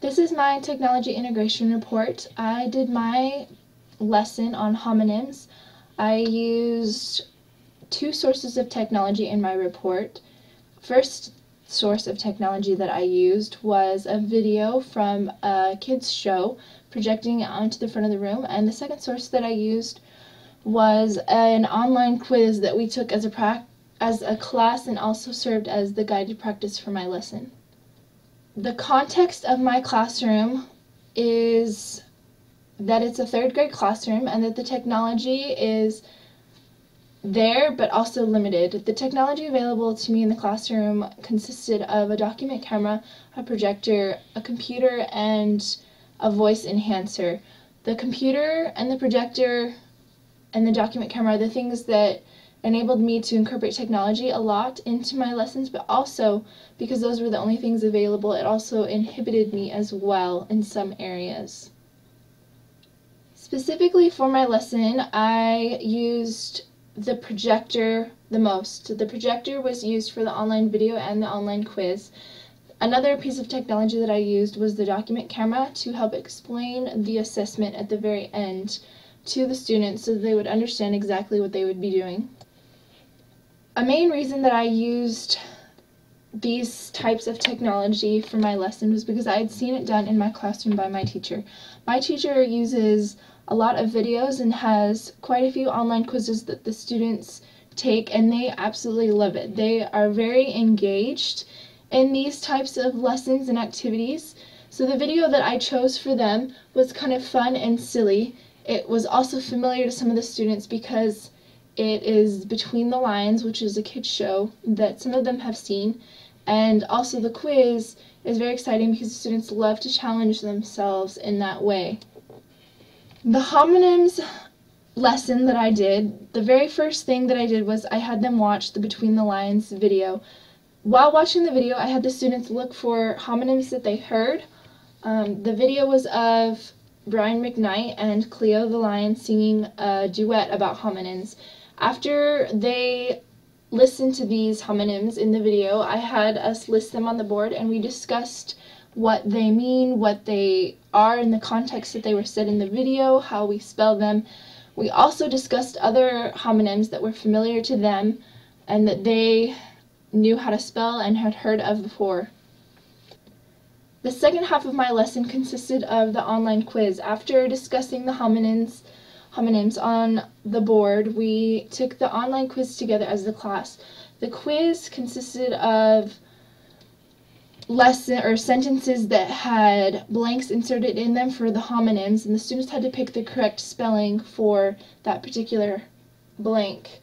This is my technology integration report. I did my lesson on homonyms. I used two sources of technology in my report. First source of technology that I used was a video from a kids show projecting onto the front of the room, and the second source that I used was an online quiz that we took as a class and also served as the guided practice for my lesson. The context of my classroom is that it's a third grade classroom and that the technology is there but also limited. The technology available to me in the classroom consisted of a document camera, a projector, a computer, and a voice enhancer. The computer and the projector and the document camera are the things that enabled me to incorporate technology a lot into my lessons, but also because those were the only things available, it also inhibited me as well in some areas. Specifically for my lesson, I used the projector the most. The projector was used for the online video and the online quiz. Another piece of technology that I used was the document camera to help explain the assessment at the very end to the students so that they would understand exactly what they would be doing. A main reason that I used these types of technology for my lesson was because I had seen it done in my classroom by my teacher. My teacher uses a lot of videos and has quite a few online quizzes that the students take, and they absolutely love it. They are very engaged in these types of lessons and activities. So the video that I chose for them was kind of fun and silly. It was also familiar to some of the students because it is Between the Lines, which is a kids show that some of them have seen, and also the quiz is very exciting because the students love to challenge themselves in that way. The homonyms lesson that I did, the very first thing that I did was I had them watch the Between the Lines video. While watching the video, I had the students look for homonyms that they heard. The video was of Brian McKnight and Cleo the Lion singing a duet about homonyms. After they listened to these homonyms in the video, I had us list them on the board and we discussed what they mean, what they are in the context that they were said in the video, how we spell them. We also discussed other homonyms that were familiar to them and that they knew how to spell and had heard of before. The second half of my lesson consisted of the online quiz. After discussing the homonyms on the board, we took the online quiz together as the class. The quiz consisted of sentences that had blanks inserted in them for the homonyms, and the students had to pick the correct spelling for that particular blank,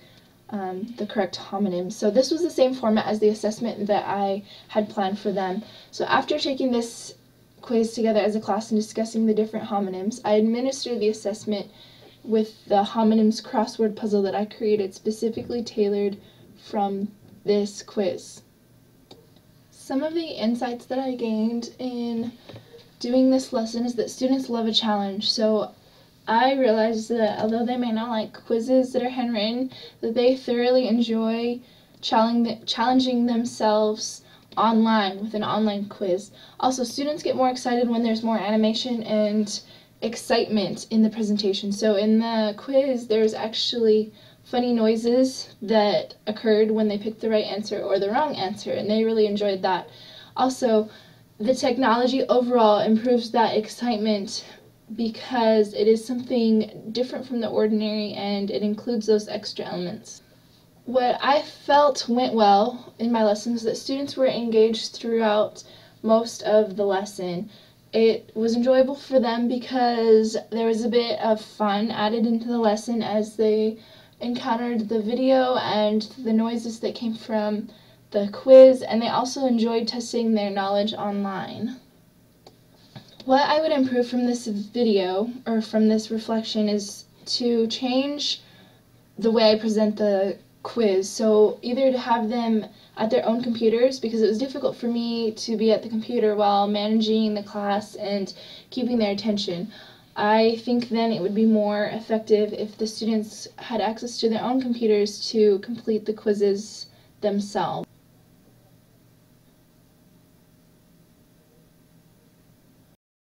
the correct homonym. So this was the same format as the assessment that I had planned for them. So after taking this quiz together as a class and discussing the different homonyms, I administered the assessment with the homonyms crossword puzzle that I created specifically tailored from this quiz. Some of the insights that I gained in doing this lesson is that students love a challenge. So I realized that although they may not like quizzes that are handwritten, that they thoroughly enjoy challenging themselves online with an online quiz. Also, students get more excited when there's more animation and excitement in the presentation. So in the quiz, there's actually funny noises that occurred when they picked the right answer or the wrong answer, and they really enjoyed that. Also, the technology overall improves that excitement because it is something different from the ordinary and it includes those extra elements. What I felt went well in my lesson was that students were engaged throughout most of the lesson. It was enjoyable for them because there was a bit of fun added into the lesson as they encountered the video and the noises that came from the quiz, and they also enjoyed testing their knowledge online. What I would improve from this video, or from this reflection, is to change the way I present the quiz. So either to have them at their own computers, because it was difficult for me to be at the computer while managing the class and keeping their attention. I think then it would be more effective if the students had access to their own computers to complete the quizzes themselves.